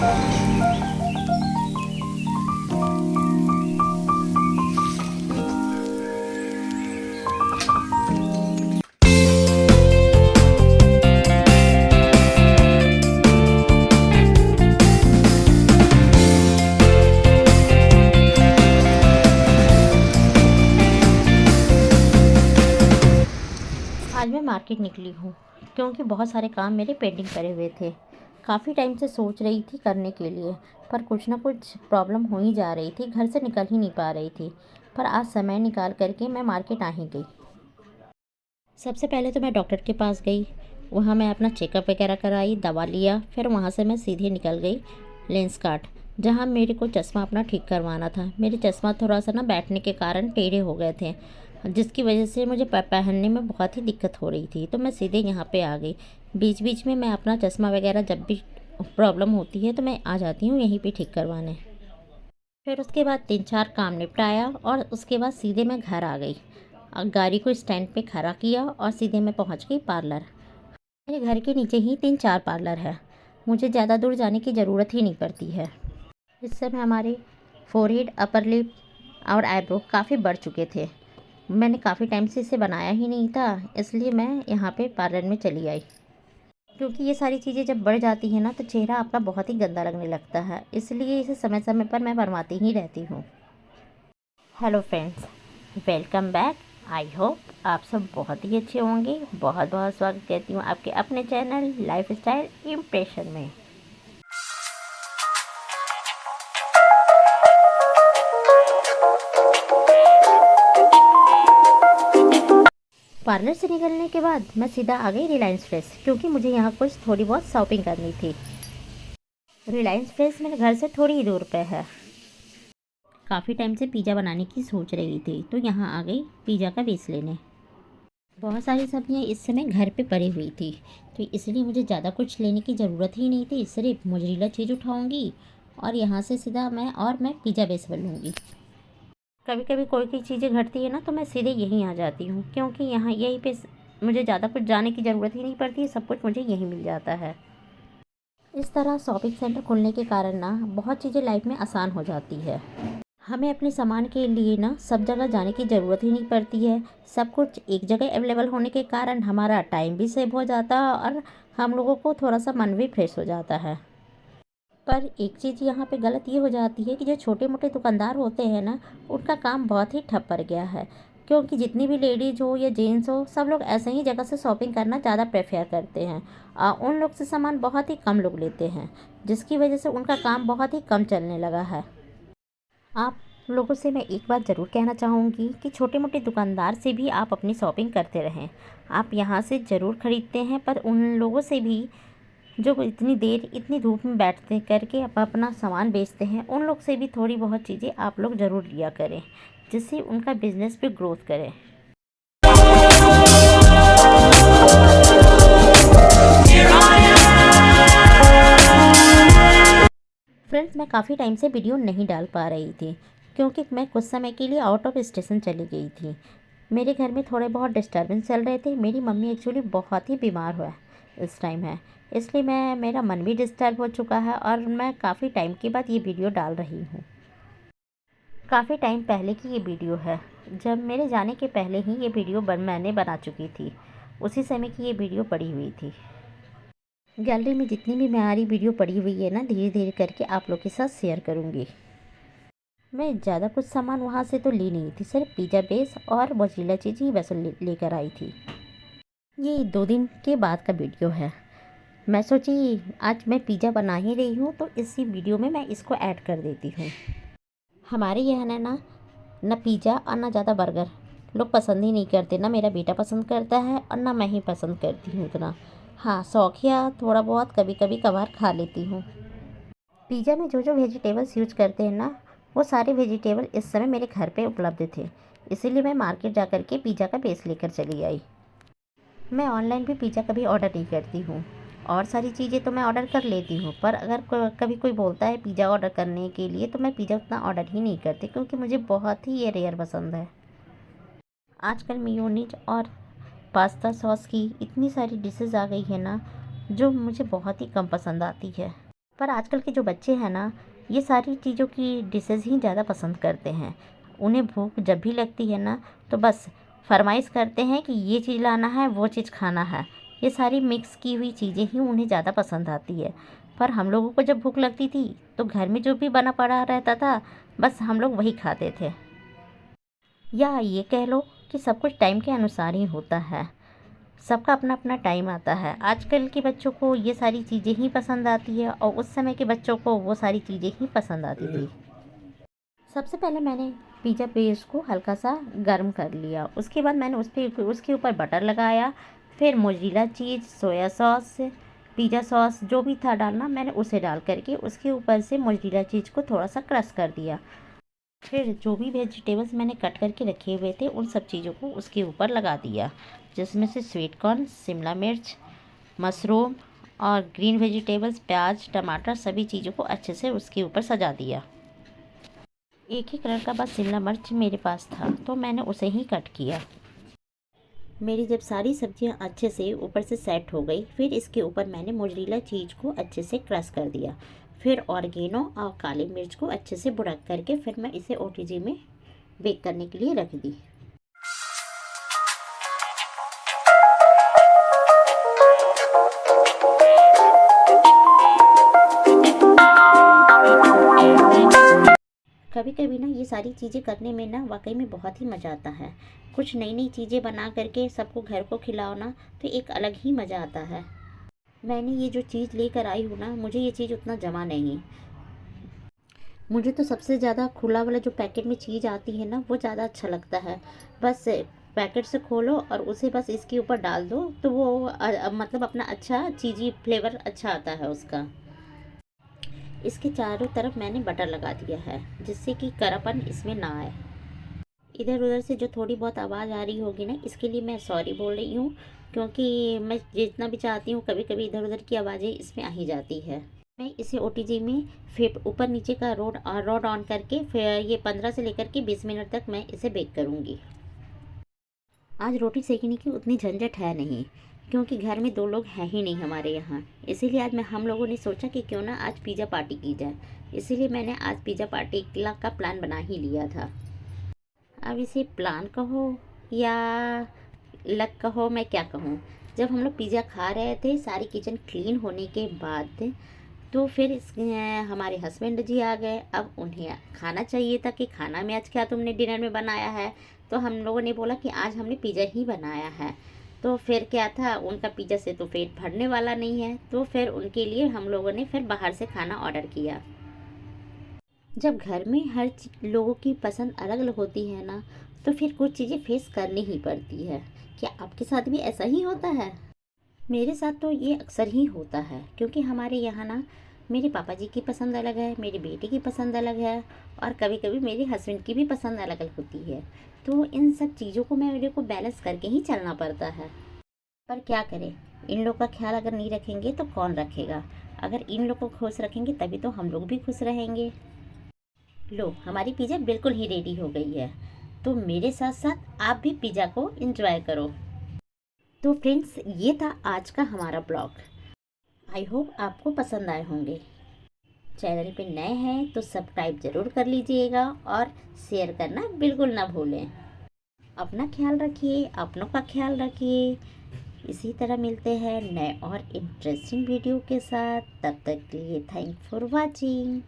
आज मैं मार्केट निकली हूँ क्योंकि बहुत सारे काम मेरे पेंडिंग पड़े हुए थे। काफ़ी टाइम से सोच रही थी करने के लिए, पर कुछ ना कुछ प्रॉब्लम हो ही जा रही थी, घर से निकल ही नहीं पा रही थी। पर आज समय निकाल करके मैं मार्केट आ ही गई। सबसे पहले तो मैं डॉक्टर के पास गई। वहाँ मैं अपना चेकअप वगैरह कराई, दवा लिया। फिर वहाँ से मैं सीधे निकल गई लेंसकार्ट, जहाँ मेरे को चश्मा अपना ठीक करवाना था। मेरे चश्मा थोड़ा सा ना बैठने के कारण टेढ़े हो गए थे, जिसकी वजह से मुझे पहनने में बहुत ही दिक्कत हो रही थी। तो मैं सीधे यहाँ पे आ गई। बीच बीच में मैं अपना चश्मा वगैरह जब भी प्रॉब्लम होती है तो मैं आ जाती हूँ यहीं पे ठीक करवाने। फिर उसके बाद 3-4 काम निपटाया और उसके बाद सीधे मैं घर आ गई। गाड़ी को स्टैंड पे खड़ा किया और सीधे मैं पहुँच गई पार्लर। मेरे घर के नीचे ही 3-4 पार्लर है। मुझे ज़्यादा दूर जाने की ज़रूरत ही नहीं पड़ती है। इस समय हमारे फोरहेड, अपर लिप और आईब्रो काफ़ी बढ़ चुके थे। मैंने काफ़ी टाइम से इसे बनाया ही नहीं था, इसलिए मैं यहाँ पे पार्लर में चली आई। क्योंकि ये सारी चीज़ें जब बढ़ जाती हैं ना तो चेहरा आपका बहुत ही गंदा लगने लगता है, इसलिए इसे समय समय पर मैं बनवाती ही रहती हूँ। Hello friends, welcome back. I hope आप सब बहुत ही अच्छे होंगे। बहुत बहुत स्वागत करती हूँ आपके अपने चैनल लाइफ स्टाइल इम्प्रेशन में। पार्लर से निकलने के बाद मैं सीधा आ गई रिलायंस फ्रेश, क्योंकि मुझे यहाँ कुछ थोड़ी बहुत शॉपिंग करनी थी। रिलायंस फ्रेश मेरे घर से थोड़ी ही दूर पे है। काफ़ी टाइम से पिज़्ज़ा बनाने की सोच रही थी, तो यहाँ आ गई पिज़्ज़ा का बेस लेने। बहुत सारी सब्जियाँ इस समय घर पे पड़ी हुई थी, तो इसलिए मुझे ज़्यादा कुछ लेने की ज़रूरत ही नहीं थी। सिर्फ मोज़रेला चीज़ उठाऊँगी और यहाँ से सीधा मैं पिज़्ज़ा बेस बन लूँगी। कभी कभी कोई चीज़ें घटती है ना तो मैं सीधे यहीं आ जाती हूँ, क्योंकि यहाँ यहीं पे मुझे ज़्यादा कुछ जाने की ज़रूरत ही नहीं पड़ती है। सब कुछ मुझे यहीं मिल जाता है। इस तरह शॉपिंग सेंटर खुलने के कारण ना बहुत चीज़ें लाइफ में आसान हो जाती है। हमें अपने सामान के लिए ना सब जगह जाने की ज़रूरत ही नहीं पड़ती है। सब कुछ एक जगह अवेलेबल होने के कारण हमारा टाइम भी सेव हो जाता है और हम लोगों को थोड़ा सा मन भी फ्रेश हो जाता है। पर एक चीज़ यहाँ पे गलत ये हो जाती है कि जो छोटे मोटे दुकानदार होते हैं ना, उनका काम बहुत ही ठप पड़ गया है। क्योंकि जितनी भी लेडीज़ हो या जेंट्स हो, सब लोग ऐसे ही जगह से शॉपिंग करना ज़्यादा प्रेफर करते हैं। उन लोग से सामान बहुत ही कम लोग लेते हैं, जिसकी वजह से उनका काम बहुत ही कम चलने लगा है। आप लोगों से मैं एक बात ज़रूर कहना चाहूँगी कि छोटे मोटे दुकानदार से भी आप अपनी शॉपिंग करते रहें। आप यहाँ से ज़रूर ख़रीदते हैं, पर उन लोगों से भी जो इतनी देर इतनी धूप में बैठते करके अपना सामान बेचते हैं, उन लोग से भी थोड़ी बहुत चीज़ें आप लोग ज़रूर लिया करें, जिससे उनका बिजनेस भी ग्रोथ करे। फ्रेंड्स, मैं काफ़ी टाइम से वीडियो नहीं डाल पा रही थी, क्योंकि मैं कुछ समय के लिए आउट ऑफ स्टेशन चली गई थी। मेरे घर में थोड़े बहुत डिस्टर्बेंस चल रहे थे। मेरी मम्मी एक्चुअली बहुत ही बीमार हुआ इस टाइम है, इसलिए मेरा मन भी डिस्टर्ब हो चुका है और मैं काफ़ी टाइम के बाद ये वीडियो डाल रही हूँ। काफ़ी टाइम पहले की ये वीडियो है, जब मेरे जाने के पहले ही ये वीडियो मैंने बना चुकी थी। उसी समय की ये वीडियो पड़ी हुई थी। गैलरी में जितनी भी हमारी वीडियो पड़ी हुई है ना, धीरे धीरे करके आप लोग के साथ शेयर करूँगी। मैं ज़्यादा कुछ सामान वहाँ से तो ली नहीं थी, सिर्फ पिज़्ज़ा बेस और मोज़रेला चीज़ ही बस लेकर आई थी। ये 2 दिन के बाद का वीडियो है। मैं सोची आज मैं पिज़्ज़ा बना ही रही हूँ तो इसी वीडियो में मैं इसको ऐड कर देती हूँ। हमारे यहाँ ना पिज़्ज़ा और ना ज़्यादा बर्गर लोग पसंद ही नहीं करते। ना मेरा बेटा पसंद करता है और ना मैं ही पसंद करती हूँ उतना। हाँ, शौकिया थोड़ा बहुत कभी कभी कभार खा लेती हूँ। पिज़्ज़ा में जो जो वेजिटेबल्स यूज करते हैं ना, वो सारे वेजिटेबल इस समय मेरे घर पे उपलब्ध थे, इसीलिए मैं मार्केट जा कर के पिज़्ज़ा का बेस लेकर चली आई। मैं ऑनलाइन भी पिज़्ज़ा कभी ऑर्डर नहीं करती हूँ। और सारी चीज़ें तो मैं ऑर्डर कर लेती हूँ, पर अगर कभी कोई बोलता है पिज़्ज़ा ऑर्डर करने के लिए, तो मैं पिज़्ज़ा उतना ऑर्डर ही नहीं करती, क्योंकि मुझे बहुत ही ये रेयर पसंद है। आजकल मेयोनीज और पास्ता सॉस की इतनी सारी डिशेज़ आ गई है ना, जो मुझे बहुत ही कम पसंद आती है। पर आजकल के जो बच्चे हैं ना, ये सारी चीज़ों की डिशेज़ ही ज़्यादा पसंद करते हैं। उन्हें भूख जब भी लगती है ना, तो बस फरमाइश करते हैं कि ये चीज़ लाना है, वो चीज़ खाना है। ये सारी मिक्स की हुई चीज़ें ही उन्हें ज़्यादा पसंद आती है। पर हम लोगों को जब भूख लगती थी तो घर में जो भी बना पड़ा रहता था, बस हम लोग वही खाते थे। या ये कह लो कि सब कुछ टाइम के अनुसार ही होता है। सबका अपना अपना टाइम आता है। आजकल के बच्चों को ये सारी चीज़ें ही पसंद आती है और उस समय के बच्चों को वो सारी चीज़ें ही पसंद आती थी। सबसे पहले मैंने पिज़्ज़ा बेस को हल्का सा गर्म कर लिया। उसके बाद मैंने उसके ऊपर बटर लगाया। फिर mozzarella cheese, soya sauce, pizza sauce जो भी था डालना, मैंने उसे डाल करके उसके ऊपर से मोज़रेला चीज़ को थोड़ा सा क्रश कर दिया। फिर जो भी वेजिटेबल्स मैंने कट करके रखे हुए थे उन सब चीज़ों को उसके ऊपर लगा दिया, जिसमें से स्वीट कॉर्न, शिमला मिर्च, मशरूम और ग्रीन वेजिटेबल्स, प्याज, टमाटर, सभी चीज़ों को अच्छे से उसके ऊपर सजा दिया। एक ही कलर का बस शिमला मिर्च मेरे पास था तो मैंने उसे ही कट किया। मेरी जब सारी सब्जियां अच्छे से ऊपर से सेट हो गई, फिर इसके ऊपर मैंने मोज़रेला चीज़ को अच्छे से क्रश कर दिया। फिर ऑर्गेनो और काली मिर्च को अच्छे से बुड़क करके फिर मैं इसे ओटीजी में बेक करने के लिए रख दी। कभी कभी ना ये सारी चीज़ें करने में ना वाकई में बहुत ही मज़ा आता है। कुछ नई नई चीज़ें बना करके सबको घर को खिलाओ ना, तो एक अलग ही मज़ा आता है। मैंने ये जो चीज़ लेकर आई हूँ ना, मुझे ये चीज़ उतना जमा नहीं। मुझे तो सबसे ज़्यादा खुला वाला जो पैकेट में चीज़ आती है ना, वो ज़्यादा अच्छा लगता है। बस पैकेट से खोलो और उसे बस इसके ऊपर डाल दो, तो वो मतलब अपना अच्छा चीज़ी फ्लेवर अच्छा आता है उसका। इसके चारों तरफ मैंने बटर लगा दिया है, जिससे कि कड़ापन इसमें ना आए। इधर उधर से जो थोड़ी बहुत आवाज़ आ रही होगी ना, इसके लिए मैं सॉरी बोल रही हूँ, क्योंकि मैं जितना भी चाहती हूँ कभी कभी इधर उधर की आवाज़ें इसमें आ ही जाती है। मैं इसे ओटीजी में फिर ऊपर नीचे का रॉड ऑन करके फिर ये 15 से लेकर के 20 मिनट तक मैं इसे बेक करूँगी। आज रोटी सेकने की उतनी झंझट है नहीं, क्योंकि घर में 2 लोग हैं ही नहीं हमारे यहाँ। इसीलिए आज हम लोगों ने सोचा कि क्यों ना आज पिज़्ज़ा पार्टी की जाए। इसीलिए मैंने आज पिज़्ज़ा पार्टी का प्लान बना ही लिया था। अब इसे प्लान कहो या लक कहो, मैं क्या कहूँ। जब हम लोग पिज़्ज़ा खा रहे थे सारी किचन क्लीन होने के बाद, तो फिर हमारे हस्बैंड जी आ गए। अब उन्हें खाना चाहिए था कि खाना में आज क्या तुमने डिनर में बनाया है। तो हम लोगों ने बोला कि आज हमने पिज़्ज़ा ही बनाया है। तो फिर क्या था, उनका पिज़्ज़ा से तो पेट भरने वाला नहीं है, तो फिर उनके लिए हम लोगों ने फिर बाहर से खाना ऑर्डर किया। जब घर में हर लोगों की पसंद अलग अलग होती है ना, तो फिर कुछ चीज़ें फेस करनी ही पड़ती है। क्या आपके साथ भी ऐसा ही होता है? मेरे साथ तो ये अक्सर ही होता है, क्योंकि हमारे यहाँ ना मेरे पापा जी की पसंद अलग है, मेरी बेटी की पसंद अलग है, और कभी कभी मेरे हस्बैंड की भी पसंद अलग अलग होती है। तो इन सब चीज़ों को मेरे को बैलेंस करके ही चलना पड़ता है। पर क्या करें, इन लोग का ख्याल अगर नहीं रखेंगे तो कौन रखेगा। अगर इन लोग को खुश रखेंगे तभी तो हम लोग भी खुश रहेंगे। लो, हमारी पिज़्ज़ा बिल्कुल ही रेडी हो गई है। तो मेरे साथ साथ आप भी पिज़्ज़ा को एंजॉय करो। तो फ्रेंड्स, ये था आज का हमारा ब्लॉग। आई होप आपको पसंद आए होंगे। चैनल पे नए हैं तो सब्सक्राइब ज़रूर कर लीजिएगा और शेयर करना बिल्कुल ना भूलें। अपना ख्याल रखिए, अपनों का ख्याल रखिए। इसी तरह मिलते हैं नए और इंटरेस्टिंग वीडियो के साथ। तब तक के लिए थैंक फॉर वॉचिंग।